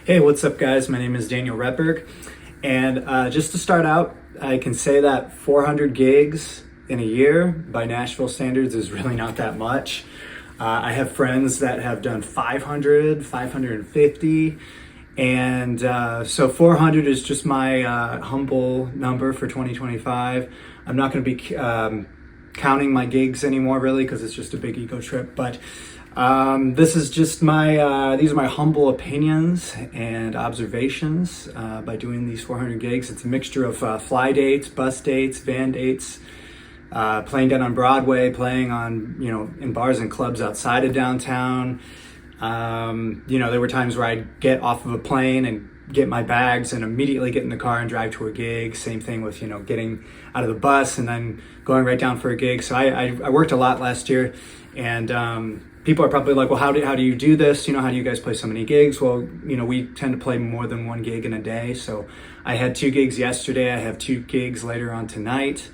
Hey, what's up, guys? My name is Daniel Repberg, and just to start out, I can say that 400 gigs in a year by Nashville standards is really not that much. I have friends that have done 500, 550, and so 400 is just my humble number for 2025. I'm not going to be counting my gigs anymore, really, because it's just a big ego trip, but this is just these are my humble opinions and observations by doing these 400 gigs. It's a mixture of fly dates, bus dates, van dates, playing down on Broadway, playing on, in bars and clubs outside of downtown. There were times where I'd get off of a plane and get my bags and immediately get in the car and drive to a gig. Same thing with, getting out of the bus and then going right down for a gig. So I worked a lot last year, and people are probably like, well, how do you do this? How do you guys play so many gigs? Well, we tend to play more than one gig in a day. So I had 2 gigs yesterday. I have 2 gigs later on tonight.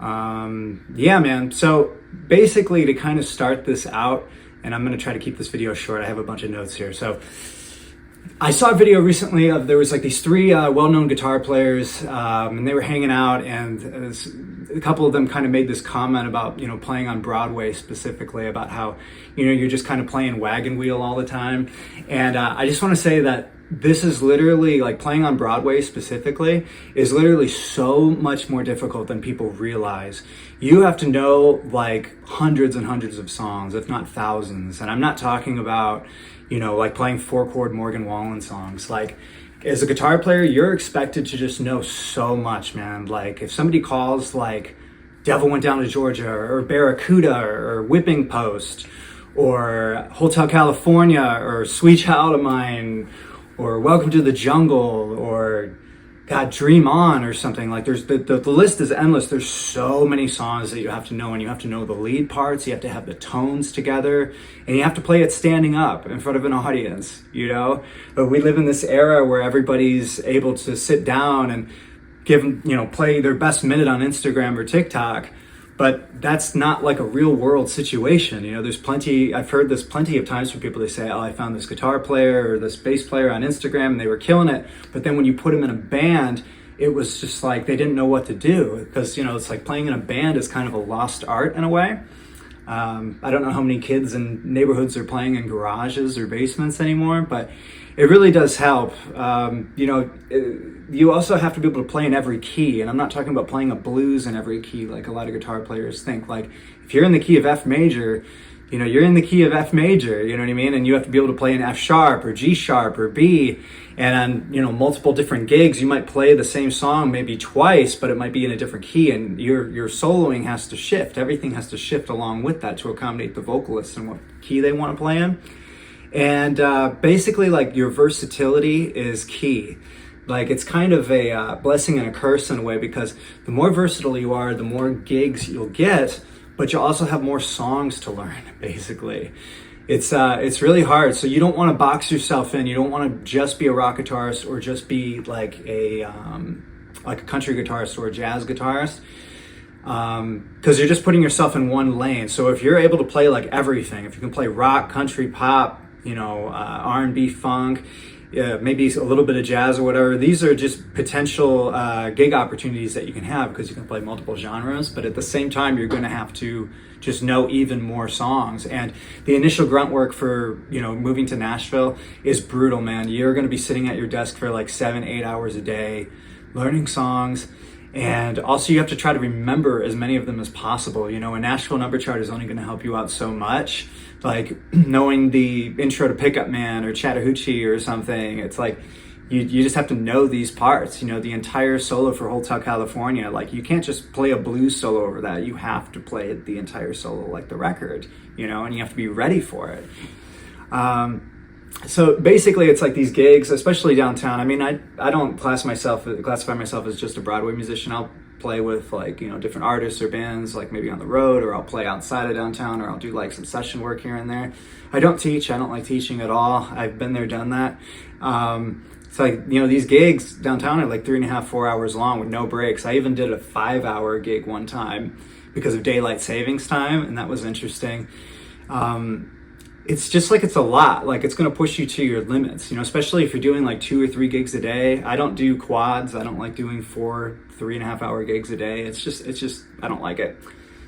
Yeah, man. So basically, to kind of start this out, and I'm going to try to keep this video short. I have a bunch of notes here. So I saw a video recently of, there was like these 3 well-known guitar players, and they were hanging out, and a couple of them kind of made this comment about, playing on Broadway specifically, about how, you're just kind of playing wagon wheel all the time. And I just want to say that this is literally, like, playing on Broadway specifically is literally so much more difficult than people realize. You have to know like hundreds and hundreds of songs, if not thousands. And I'm not talking about, like playing 4-chord Morgan Wallen songs. Like, as a guitar player, you're expected to just know so much, man. Like, if somebody calls like Devil Went Down to Georgia or Barracuda or Whipping Post or Hotel California or Sweet Child of Mine or Welcome to the Jungle or God, Dream On or something, like, there's the list is endless. There's so many songs that you have to know, and you have to know the lead parts, you have to have the tones together, and you have to play it standing up in front of an audience, But we live in this era where everybody's able to sit down and play their best minute on Instagram or TikTok. But that's not like a real world situation. I've heard this plenty of times from people. They say, oh, I found this guitar player or this bass player on Instagram and they were killing it. But then when you put them in a band, it was just like they didn't know what to do, because, it's like playing in a band is kind of a lost art in a way. I don't know how many kids in neighborhoods are playing in garages or basements anymore, but it really does help. You also have to be able to play in every key, and I'm not talking about playing a blues in every key like a lot of guitar players think. Like, if you're in the key of F major, you're in the key of F major, you know what I mean? And you have to be able to play in F sharp or G sharp or B. And on, multiple different gigs, you might play the same song maybe twice, but it might be in a different key, and your soloing has to shift. Everything has to shift along with that to accommodate the vocalist and what key they want to play in. And basically, like, your versatility is key. Like, it's kind of a blessing and a curse in a way, because the more versatile you are, the more gigs you'll get, but you'll also have more songs to learn, basically. It's really hard. So you don't want to box yourself in. You don't want to just be a rock guitarist or just be like a country guitarist or a jazz guitarist, because you're just putting yourself in one lane. So if you're able to play like everything, if you can play rock, country, pop, R&B, funk, maybe a little bit of jazz or whatever, these are just potential gig opportunities that you can have, because you can play multiple genres. But at the same time, you're going to have to just know even more songs. And the initial grunt work for moving to Nashville is brutal, man. You're going to be sitting at your desk for like 7-8 hours a day learning songs. And also, you have to try to remember as many of them as possible. A Nashville number chart is only going to help you out so much. Like, knowing the intro to Pickup Man or Chattahoochee or something, it's like you just have to know these parts. The entire solo for Hotel California, like, you can't just play a blues solo over that. You have to play the entire solo like the record, and you have to be ready for it. So basically, it's like these gigs, especially downtown. I mean, I don't classify myself as just a Broadway musician. I'll play with different artists or bands, like maybe on the road, or I'll play outside of downtown, or I'll do like some session work here and there. I don't teach. I don't like teaching at all. I've been there, done that. It's like, these gigs downtown are like 3.5, 4 hours long with no breaks. I even did a 5-hour gig one time because of daylight savings time, and that was interesting. it's just like it's a lot. Like it's going to push you to your limits, you know, especially if you're doing like 2 or 3 gigs a day. I don't do quads. I don't like doing 4 3.5-hour gigs a day. It's just I don't like it.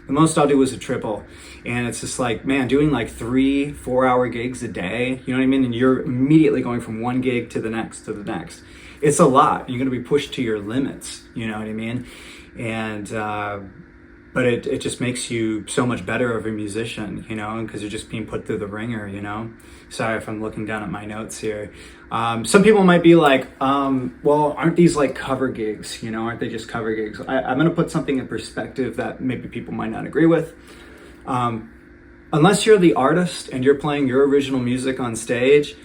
The most I'll do is a triple, and it's just like, man, doing like 3-4 hour gigs a day, you know what I mean? And you're immediately going from one gig to the next to the next. It's a lot. You're going to be pushed to your limits, you know what I mean? And but it just makes you so much better of a musician, you know, because you're just being put through the ringer, you know. Sorry if I'm looking down at my notes here. Some people might be like, well, aren't these like cover gigs, you know, aren't they just cover gigs? I'm going to put something in perspective that maybe people might not agree with. Unless you're the artist and you're playing your original music on stage,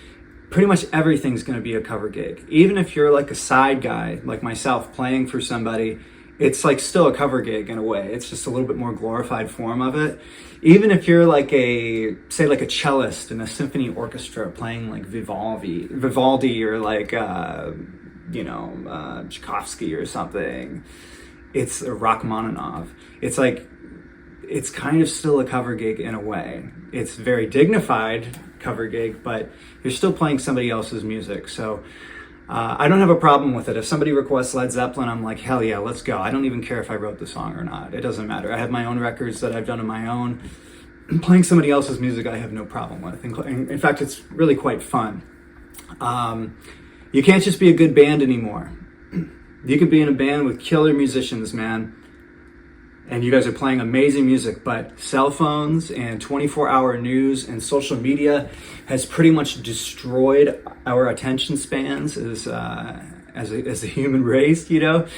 pretty much everything's going to be a cover gig. Even if you're like a side guy, like myself, playing for somebody, it's like still a cover gig in a way. It's just a little bit more glorified form of it. Even if you're like say like a cellist in a symphony orchestra playing like Vivaldi or like, Tchaikovsky or something, it's a Rachmaninoff. It's like, it's kind of still a cover gig in a way. It's very dignified cover gig, but you're still playing somebody else's music. So I don't have a problem with it. If somebody requests Led Zeppelin, I'm like, hell yeah, let's go. I don't even care if I wrote the song or not. It doesn't matter. I have my own records that I've done on my own. Playing somebody else's music, I have no problem with. In fact, it's really quite fun. You can't just be a good band anymore. You can be in a band with killer musicians, man. And you guys are playing amazing music, but cell phones and 24-hour news and social media has pretty much destroyed our attention spans as a human race, you know?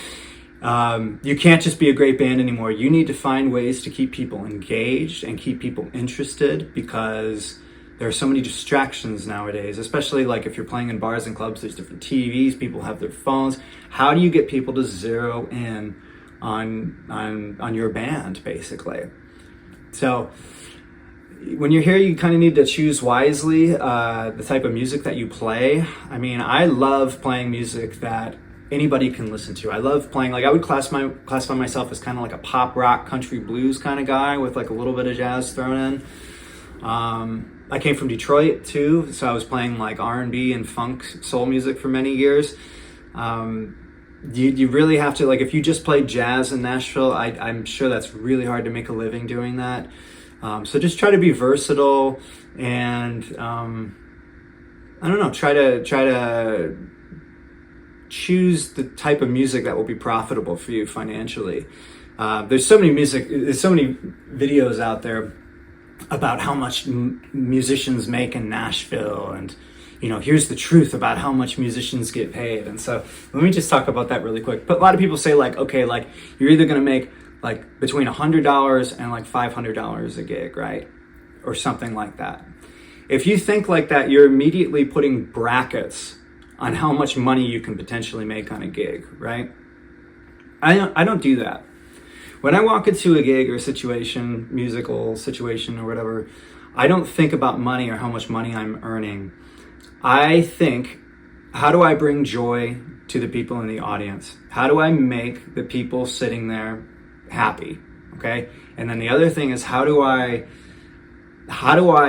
You can't just be a great band anymore. You need to find ways to keep people engaged and keep people interested, because there are so many distractions nowadays, especially like if you're playing in bars and clubs, there's different TVs, people have their phones. How do you get people to zero in on your band, basically? So when you're here, you kind of need to choose wisely the type of music that you play. I mean, I love playing music that anybody can listen to. I love playing, like I would classify myself as kind of like a pop rock country blues kind of guy with like a little bit of jazz thrown in. I came from Detroit too, so I was playing like R&B and funk soul music for many years. You really have to, like, if you just play jazz in Nashville, I'm sure that's really hard to make a living doing that. So just try to be versatile and, I don't know, try to choose the type of music that will be profitable for you financially. There's so many videos out there about how much musicians make in Nashville, and you know, here's the truth about how much musicians get paid. And so let me just talk about that really quick. But a lot of people say like, okay, like you're either going to make like between $100 and like $500 a gig, right? Or something like that. If you think like that, you're immediately putting brackets on how much money you can potentially make on a gig, right? I don't do that. When I walk into a gig or a situation, musical situation or whatever, I don't think about money or how much money I'm earning. I think, how do I bring joy to the people in the audience? How do I make the people sitting there happy? Okay. And then the other thing is, how do I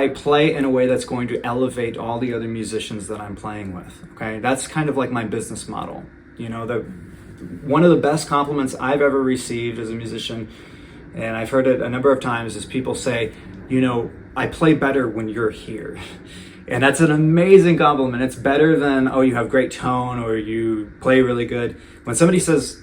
play in a way that's going to elevate all the other musicians that I'm playing with? Okay. That's kind of like my business model. You know, one of the best compliments I've ever received as a musician, and I've heard it a number of times, is people say, you know, I play better when you're here. And that's an amazing compliment. It's better than, oh, you have great tone or you play really good. When somebody says,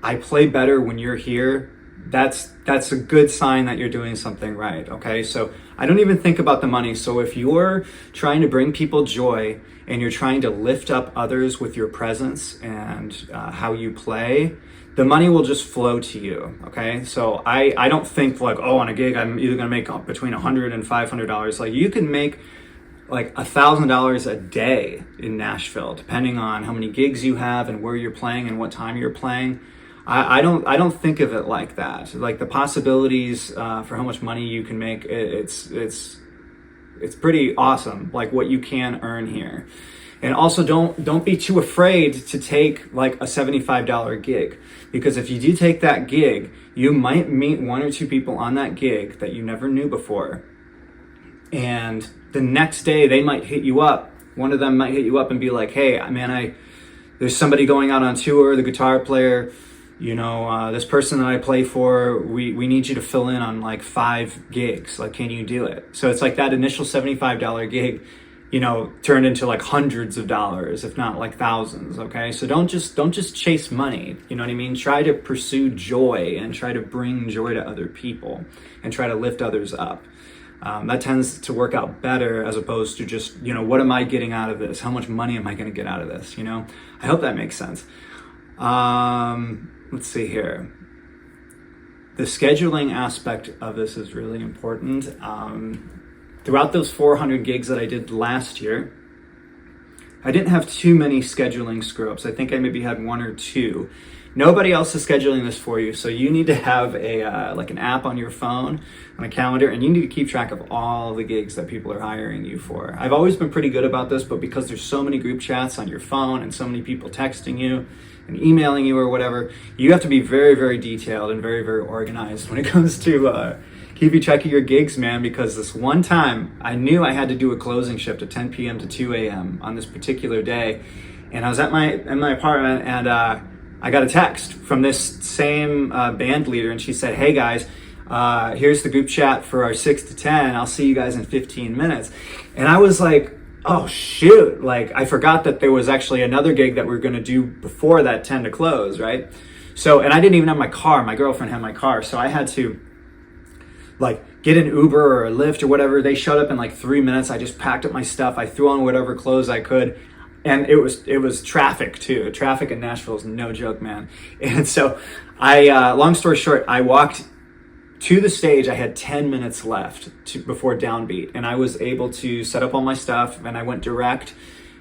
I play better when you're here, that's a good sign that you're doing something right, okay? So I don't even think about the money. So if you're trying to bring people joy and you're trying to lift up others with your presence and how you play, the money will just flow to you, okay? So I don't think like, oh, on a gig, I'm either gonna make between $100 and $500. Like you can make like $1,000 a day in Nashville, depending on how many gigs you have and where you're playing and what time you're playing. I don't think of it like that. Like the possibilities for how much money you can make, it's pretty awesome. Like what you can earn here, and also don't be too afraid to take like a $75 gig, because if you do take that gig, you might meet one or two people on that gig that you never knew before. And the next day they might hit you up. One of them might hit you up and be like, hey, man, there's somebody going out on tour, the guitar player, this person that I play for, we need you to fill in on like 5 gigs. Like, can you do it? So it's like that initial $75 gig, turned into like hundreds of dollars, if not like thousands. Okay. So don't just chase money. You know what I mean? Try to pursue joy and try to bring joy to other people and try to lift others up. That tends to work out better as opposed to just, what am I getting out of this? How much money am I going to get out of this? I hope that makes sense. Let's see here. The scheduling aspect of this is really important. Throughout those 400 gigs that I did last year, I didn't have too many scheduling screw-ups. I think I maybe had 1 or 2. Nobody else is scheduling this for you, so you need to have an app on your phone, on a calendar, and you need to keep track of all the gigs that people are hiring you for. I've always been pretty good about this, but because there's so many group chats on your phone and so many people texting you and emailing you or whatever, you have to be very, very detailed and very, very organized when it comes to keeping track of your gigs, man, because this one time I knew I had to do a closing shift at 10 p.m. to 2 a.m. on this particular day, and I was in my apartment, and I got a text from this same band leader, and she said, hey guys, here's the group chat for our 6 to 10. I'll see you guys in 15 minutes. And I was like, oh shoot, like I forgot that there was actually another gig that we were going to do before that 10 to close, right? So, and I didn't even have my car. My girlfriend had my car, so I had to like get an Uber or a Lyft or whatever. They showed up in like 3 minutes. I just packed up my stuff. I threw on whatever clothes I could. And it was traffic too. Traffic in Nashville is no joke, man. And so long story short, I walked to the stage. I had 10 minutes left before downbeat, and I was able to set up all my stuff, and I went direct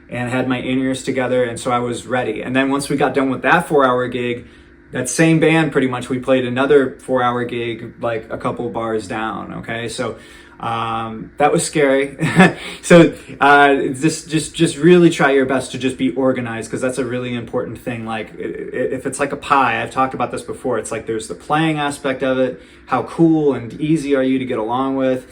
and had my in-ears together, and so I was ready. And then once we got done with that 4-hour gig, that same band, pretty much, we played another 4-hour gig like a couple bars down. Okay, so that was scary. So just really try your best to just be organized, because that's a really important thing. Like if it's like a pie, I've talked about this before, it's like there's the playing aspect of it. How cool and easy are you to get along with?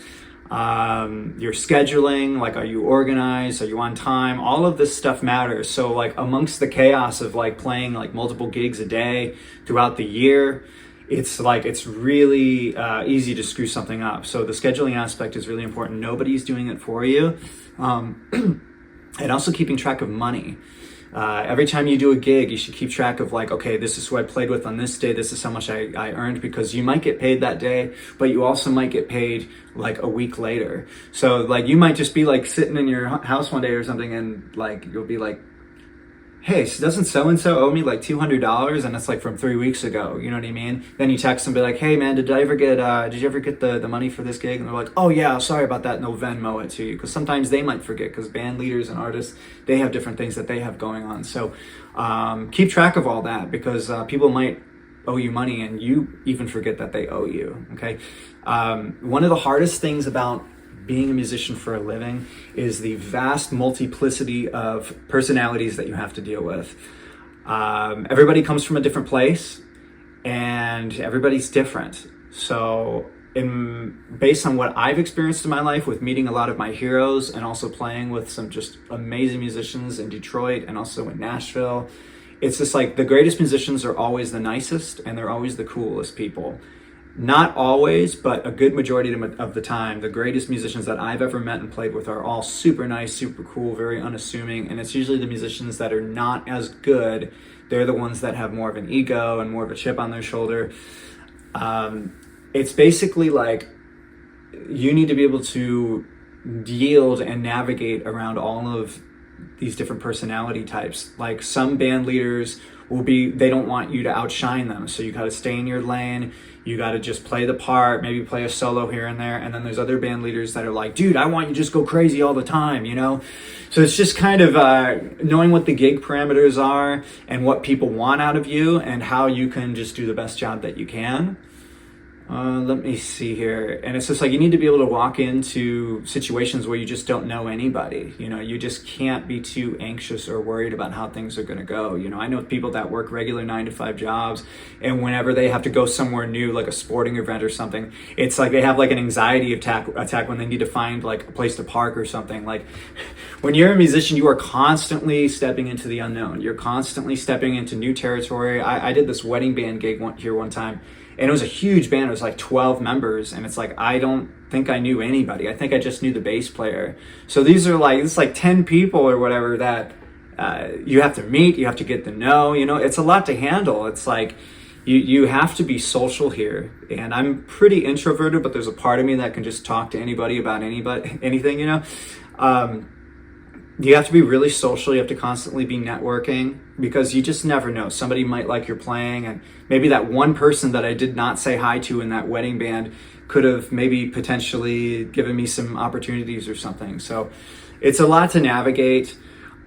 Your scheduling, like are you organized? Are you on time? All of this stuff matters. So like amongst the chaos of like playing like multiple gigs a day throughout the year, it's really easy to screw something up. So the scheduling aspect is really important. Nobody's doing it for you. And also keeping track of money. Every time you do a gig, you should keep track of like, okay, this is who I played with on this day. This is how much I earned, because you might get paid that day, but you also might get paid like a week later. So like you might just be like sitting in your house one day or something, and like you'll be like, hey, so doesn't so-and-so owe me like $200? And it's like from 3 weeks ago, you know what I mean? Then you text them, be like, hey man, did you ever get the money for this gig? And they're like, oh yeah, sorry about that, and they'll Venmo it to you. Because sometimes they might forget, because band leaders and artists, they have different things that they have going on. So keep track of all that, because people might owe you money and you even forget that they owe you, okay? One of the hardest things about being a musician for a living is the vast multiplicity of personalities that you have to deal with. Everybody comes from a different place, and everybody's different. So based on what I've experienced in my life with meeting a lot of my heroes, and also playing with some just amazing musicians in Detroit and also in Nashville, it's just like the greatest musicians are always the nicest, and they're always the coolest people. Not always, but a good majority of the time, the greatest musicians that I've ever met and played with are all super nice, super cool, very unassuming. And it's usually the musicians that are not as good. They're the ones that have more of an ego and more of a chip on their shoulder. It's basically like you need to be able to yield and navigate around all of these different personality types. Like some band leaders they don't want you to outshine them. So you got to stay in your lane. You got to just play the part, maybe play a solo here and there. And then there's other band leaders that are like, dude, I want you to just go crazy all the time, you know? So it's just kind of knowing what the gig parameters are and what people want out of you, and how you can just do the best job that you can. Let me see here. And it's just like you need to be able to walk into situations where you just don't know anybody. You know, you just can't be too anxious or worried about how things are going to go. You know, I know people that work regular 9 to 5 jobs, and whenever they have to go somewhere new, like a sporting event or something, it's like they have like an anxiety attack when they need to find like a place to park or something. Like when you're a musician, you are constantly stepping into the unknown. You're constantly stepping into new territory. I did this wedding band gig here one time. And it was a huge band. It was like 12 members. And it's like, I don't think I knew anybody. I think I just knew the bass player. So these are like, it's like 10 people or whatever that you have to meet, you have to get to know, you know, it's a lot to handle. It's like, you have to be social here. And I'm pretty introverted, but there's a part of me that can just talk to anybody about anything, you know. You have to be really social. You have to constantly be networking because you just never know. Somebody might like your playing, and maybe that one person that I did not say hi to in that wedding band could have maybe potentially given me some opportunities or something. So it's a lot to navigate.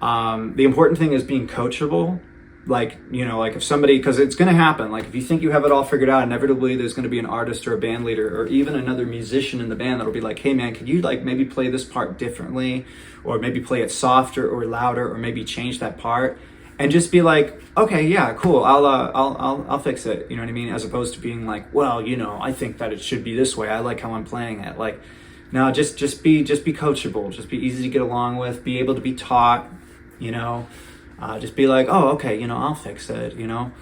The important thing is being coachable. Like, you know, like if somebody, because it's going to happen, like if you think you have it all figured out, inevitably there's going to be an artist or a band leader or even another musician in the band that'll be like, hey man, could you like maybe play this part differently, or maybe play it softer or louder, or maybe change that part, and just be like, okay, yeah, cool, I'll fix it, you know what I mean? As opposed to being like, well, you know, I think that it should be this way, I like how I'm playing it. Like, no, just be coachable, just be easy to get along with, be able to be taught, you know. Just be like, oh, okay, you know, I'll fix it, you know.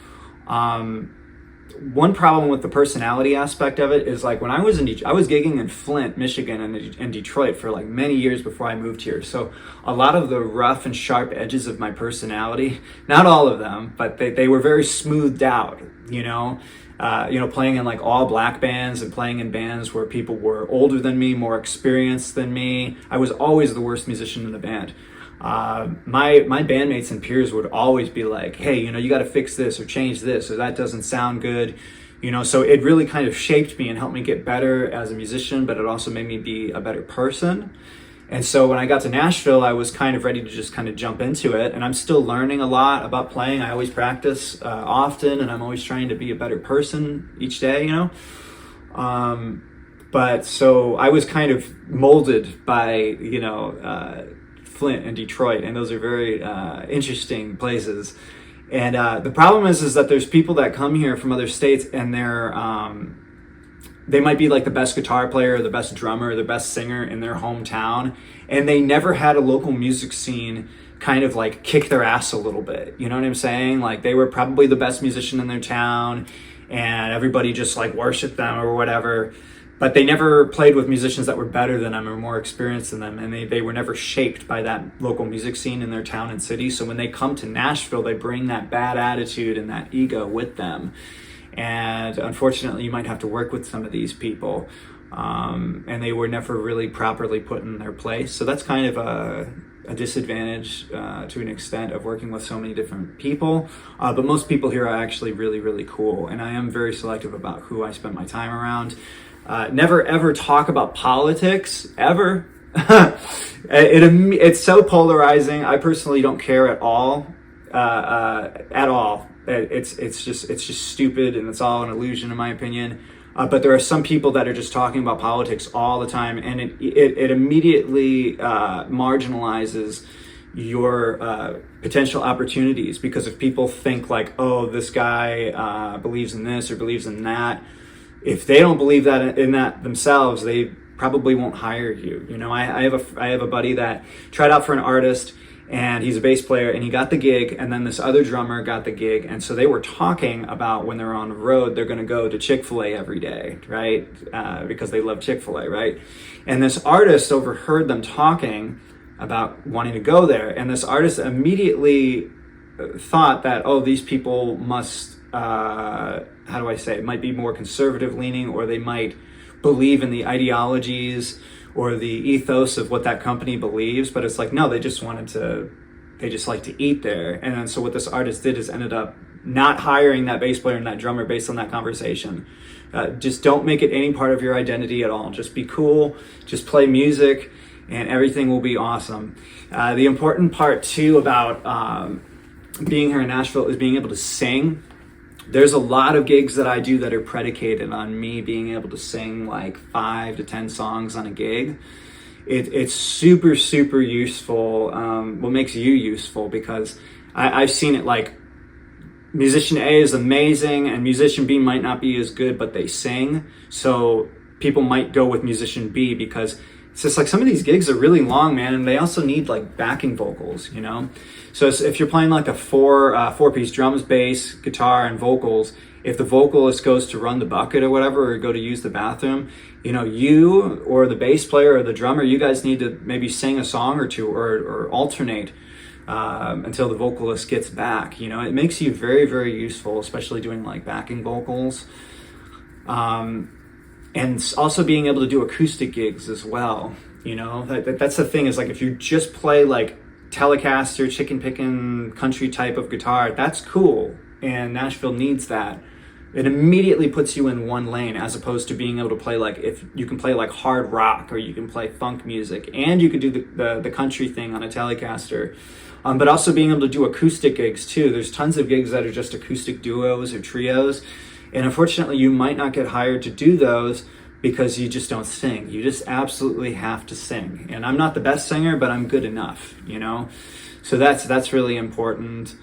One problem with the personality aspect of it is like when I was I was gigging in Flint, Michigan, and Detroit for like many years before I moved here. So a lot of the rough and sharp edges of my personality, not all of them, but they were very smoothed out, you know. Playing in like all black bands and playing in bands where people were older than me, more experienced than me. I was always the worst musician in the band. My bandmates and peers would always be like, hey, you know, you got to fix this or change this, or that doesn't sound good, you know. So it really kind of shaped me and helped me get better as a musician, but it also made me be a better person. And so when I got to Nashville, I was kind of ready to just kind of jump into it. And I'm still learning a lot about playing. I always practice often, and I'm always trying to be a better person each day, you know. But so I was kind of molded by, you know, Flint and Detroit, and those are very interesting places. And the problem is that there's people that come here from other states, and they might be like the best guitar player, the best drummer, the best singer in their hometown, and they never had a local music scene kind of like kick their ass a little bit. You know what I'm saying? Like they were probably the best musician in their town, and everybody just like worshiped them or whatever. But they never played with musicians that were better than them or more experienced than them, and they were never shaped by that local music scene in their town and city. So when they come to Nashville, they bring that bad attitude and that ego with them. And unfortunately, you might have to work with some of these people, and they were never really properly put in their place. So that's kind of a disadvantage to an extent of working with so many different people. But most people here are actually really, really cool, and I am very selective about who I spend my time around. Never ever talk about politics, ever. It's so polarizing. I personally don't care at all. It's just stupid, and it's all an illusion in my opinion. But there are some people that are just talking about politics all the time, and it immediately marginalizes your potential opportunities, because if people think like, oh, this guy believes in this or believes in that, if they don't believe that in that themselves, they probably won't hire you. You know, I have a buddy that tried out for an artist, and he's a bass player, and he got the gig, and then this other drummer got the gig, and so they were talking about when they're on the road, they're going to go to Chick-fil-A every day, right? Because they love Chick-fil-A, right? And this artist overheard them talking about wanting to go there, and this artist immediately thought that, oh, these people must, how do I say, it might be more conservative leaning, or they might believe in the ideologies or the ethos of what that company believes. But it's like, no, they just like to eat there. And then so what this artist did is ended up not hiring that bass player and that drummer based on that conversation. Just don't make it any part of your identity at all. Just be cool, just play music, and everything will be awesome. The important part too about being here in Nashville is being able to sing. there's a lot of gigs that I do that are predicated on me being able to sing like 5 to 10 songs on a gig. It's super, super useful. What makes you useful, because I've seen it like musician A is amazing and musician B might not be as good, but they sing. So people might go with musician B because it's just like some of these gigs are really long, man, and they also need like backing vocals, you know? So if you're playing like a four-piece drums, bass, guitar, and vocals, if the vocalist goes to run the bucket or whatever, or go to use the bathroom, you know, you or the bass player or the drummer, you guys need to maybe sing a song or two, or alternate until the vocalist gets back. You know, it makes you very, very useful, especially doing like backing vocals. And also being able to do acoustic gigs as well. You know, that's the thing, is like if you just play like Telecaster, chicken picking, country type of guitar, that's cool. And Nashville needs that. It immediately puts you in one lane, as opposed to being able to play like, if you can play like hard rock, or you can play funk music, and you could do the country thing on a Telecaster. But also being able to do acoustic gigs too. There's tons of gigs that are just acoustic duos or trios. And unfortunately, you might not get hired to do those because you just don't sing. You just absolutely have to sing. And I'm not the best singer, but I'm good enough, you know? So that's really important.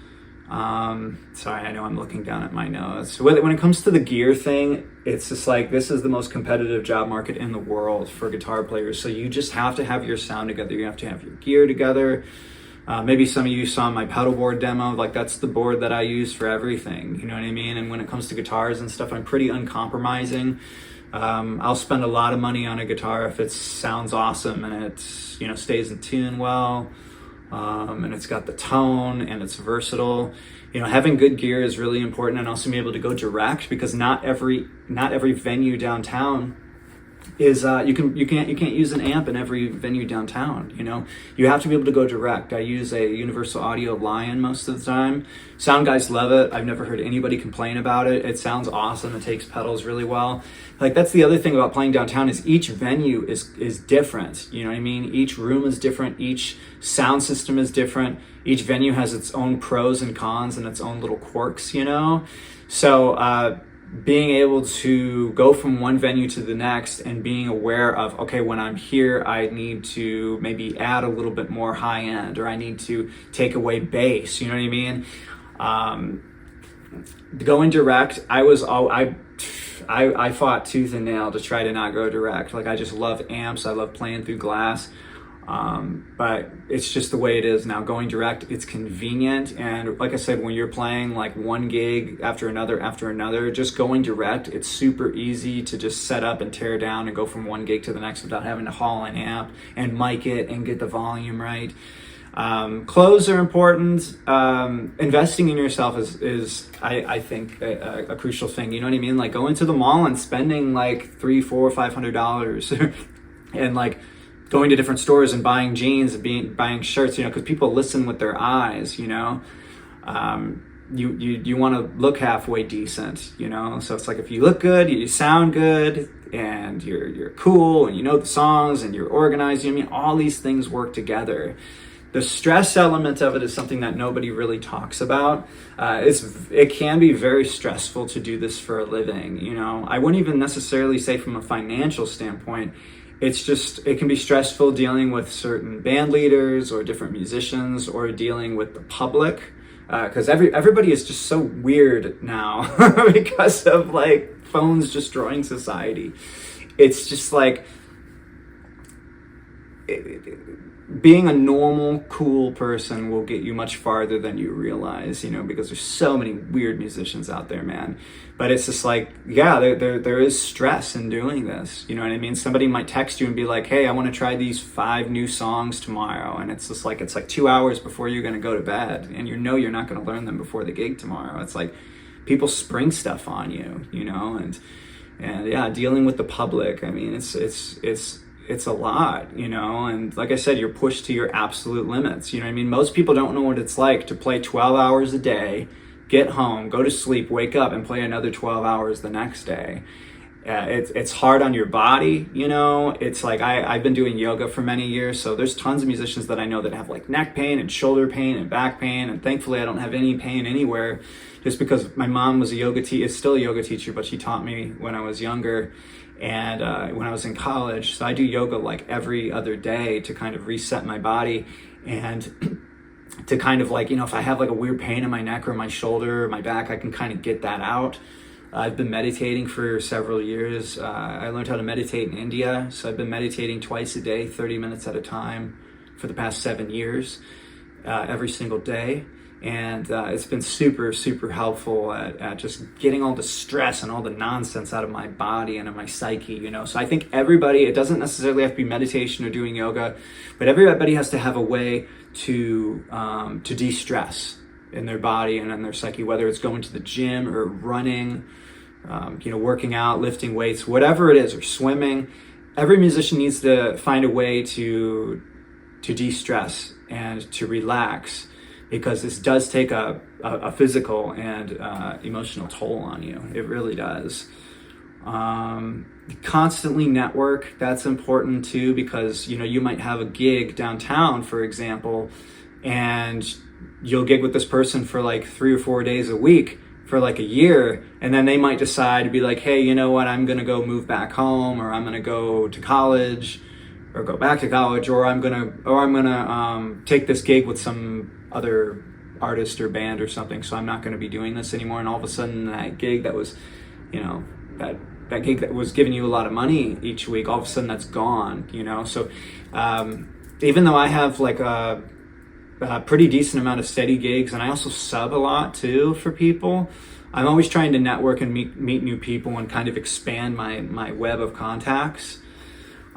Sorry, I know I'm looking down at my notes. When it comes to the gear thing, it's just like, this is the most competitive job market in the world for guitar players. So you just have to have your sound together. You have to have your gear together. Maybe some of you saw my pedal board demo. Like, that's the board that I use for everything. You know what I mean? And when it comes to guitars and stuff, I'm pretty uncompromising. I'll spend a lot of money on a guitar if it sounds awesome and it, you know, stays in tune well, and it's got the tone and it's versatile. You know, having good gear is really important, and also being able to go direct, because not every venue downtown is you can't use an amp in every venue downtown. You know, you have to be able to go direct. I use a Universal Audio Lion most of the time. Sound guys love it. I've never heard anybody complain about it. It sounds awesome. It takes pedals really well. Like, that's the other thing about playing downtown, is each venue is different. You know what I mean? Each room is different. Each sound system is different. Each venue has its own pros and cons and its own little quirks, you know? So, being able to go from one venue to the next and being aware of, okay, when I'm here, I need to maybe add a little bit more high end, or I need to take away bass, you know what I mean? Going direct, I fought tooth and nail to try to not go direct. Like, I just love amps. I love playing through glass. But it's just the way it is now. Going direct, it's convenient, and like I said, when you're playing like one gig after another, just going direct, it's super easy to just set up and tear down and go from one gig to the next without having to haul an amp and mic it and get the volume right. Clothes are important. Investing in yourself is I think a crucial thing. You know what I mean? Like, going to the mall and spending like $300, $400, $500 and like going to different stores and buying jeans and buying shirts, you know, because people listen with their eyes, you know. You want to look halfway decent, you know. So it's like, if you look good, you sound good, and you're cool, and you know the songs, and you're organized. You know, I mean, all these things work together. The stress element of it is something that nobody really talks about. It can be very stressful to do this for a living, you know. I wouldn't even necessarily say from a financial standpoint. It's just, it can be stressful dealing with certain band leaders or different musicians, or dealing with the public, because everybody is just so weird now because of like phones destroying society. It's just like, being a normal, cool person will get you much farther than you realize, you know, because there's so many weird musicians out there, man. But it's just like, yeah, there is stress in doing this. You know what I mean? Somebody might text you and be like, hey, I want to try these 5 new songs tomorrow. And it's just like, it's like 2 hours before you're going to go to bed. And you know you're not going to learn them before the gig tomorrow. It's like, people spring stuff on you, you know, and yeah, dealing with the public. I mean, it's a lot, you know, and like I said, you're pushed to your absolute limits. You know what I mean? Most people don't know what it's like to play 12 hours a day, get home, go to sleep, wake up, and play another 12 hours the next day. It's hard on your body, you know. It's like I've been doing yoga for many years, so there's tons of musicians that I know that have like neck pain and shoulder pain and back pain, and thankfully I don't have any pain anywhere, just because my mom was is still a yoga teacher, but she taught me when I was younger and when I was in college. So I do yoga like every other day to kind of reset my body and to kind of like, you know, if I have like a weird pain in my neck or my shoulder or my back, I can kind of get that out. I've been meditating for several years. I learned how to meditate in India, so I've been meditating twice a day, 30 minutes at a time for the past 7 years, every single day. And it's been super, super helpful at just getting all the stress and all the nonsense out of my body and of my psyche, you know. So I think everybody, it doesn't necessarily have to be meditation or doing yoga, but everybody has to have a way to de-stress in their body and in their psyche, whether it's going to the gym or running, you know, working out, lifting weights, whatever it is, or swimming. Every musician needs to find a way to de-stress and to relax, because this does take a physical and emotional toll on you. It really does. Constantly network, that's important too, because, you know, you might have a gig downtown, for example, and you'll gig with this person for like 3 or 4 days a week for like a year, and then they might decide to be like, hey, you know what, I'm gonna go move back home, or I'm gonna go to college or go back to college, or I'm gonna take this gig with some other artist or band or something, so I'm not gonna be doing this anymore. And all of a sudden that gig that was, you know, that gig that was giving you a lot of money each week, all of a sudden that's gone, you know. So even though I have like a pretty decent amount of steady gigs, and I also sub a lot too for people, I'm always trying to network and meet new people and kind of expand my web of contacts.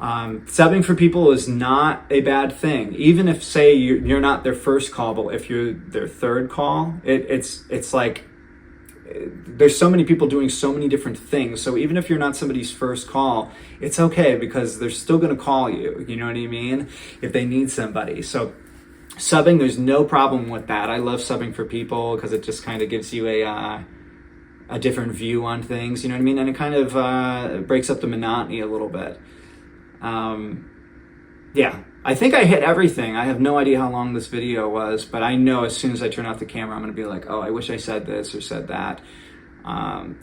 Subbing for people is not a bad thing, even if, say, you're not their first call, but if you're their third call, it's like there's so many people doing so many different things. So even if you're not somebody's first call, it's okay, because they're still going to call you, you know what I mean, if they need somebody. So subbing, there's no problem with that. I love subbing for people because it just kind of gives you a different view on things, you know what I mean? And it kind of breaks up the monotony a little bit. Yeah, I think I hit everything. I have no idea how long this video was, but I know as soon as I turn off the camera, I'm going to be like, oh, I wish I said this or said that.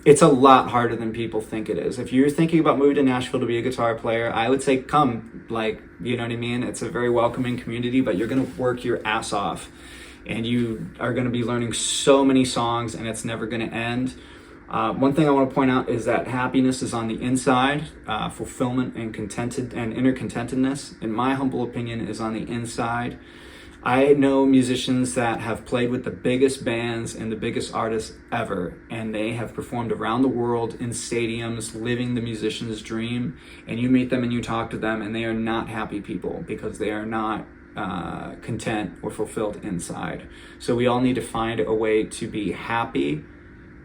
It's a lot harder than people think it is. If you're thinking about moving to Nashville to be a guitar player, I would say come, like, you know what I mean? It's a very welcoming community, but you're going to work your ass off, and you are going to be learning so many songs, and it's never going to end. One thing I want to point out is that happiness is on the inside. Fulfillment and inner contentedness, in my humble opinion, is on the inside. I know musicians that have played with the biggest bands and the biggest artists ever, and they have performed around the world in stadiums, living the musician's dream, and you meet them and you talk to them, and they are not happy people because they are not content or fulfilled inside. So we all need to find a way to be happy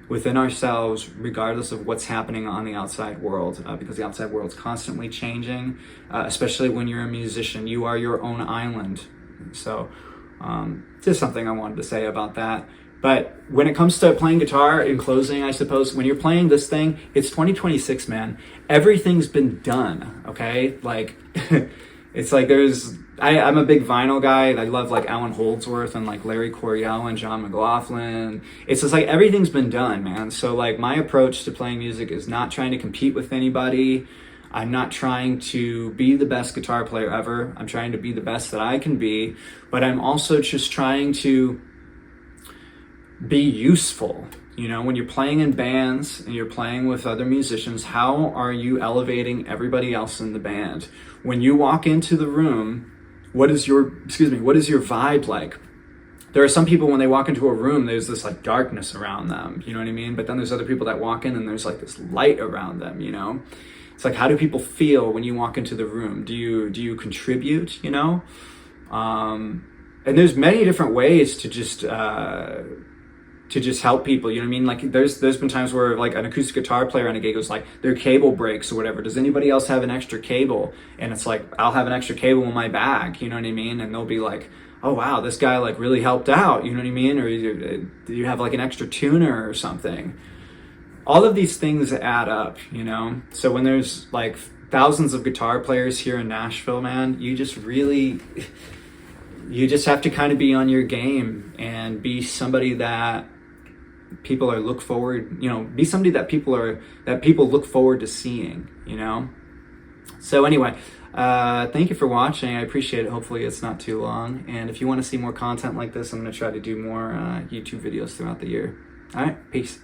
within ourselves, regardless of what's happening on the outside world, because the outside world's constantly changing, especially when you're a musician. You are your own island. So just something I wanted to say about that. But when it comes to playing guitar, in closing, I suppose, when you're playing this thing, it's 2026, man. Everything's been done, okay? Like, it's like I'm a big vinyl guy. I love like Alan Holdsworth and like Larry Coryell and John McLaughlin. It's just like everything's been done, man. So like my approach to playing music is not trying to compete with anybody. I'm not trying to be the best guitar player ever. I'm trying to be the best that I can be, but I'm also just trying to be useful. You know, when you're playing in bands and you're playing with other musicians, how are you elevating everybody else in the band? When you walk into the room, what is your vibe like? There are some people, when they walk into a room, there's this like darkness around them, you know what I mean? But then there's other people that walk in and there's like this light around them, you know? It's like, how do people feel when you walk into the room? Do you contribute, you know? And there's many different ways to just help people, you know what I mean? Like there's been times where like an acoustic guitar player on a gig was like, their cable breaks or whatever. Does anybody else have an extra cable? And it's like, I'll have an extra cable in my bag, you know what I mean? And they'll be like, oh wow, this guy like really helped out, you know what I mean? Or do you have like an extra tuner or something? all of these things add up, you know? So when there's like thousands of guitar players here in Nashville, man, you just have to kind of be on your game and be somebody that people look forward to seeing, you know? So anyway, thank you for watching. I appreciate it. Hopefully it's not too long. And if you want to see more content like this, I'm going to try to do more YouTube videos throughout the year. All right, peace.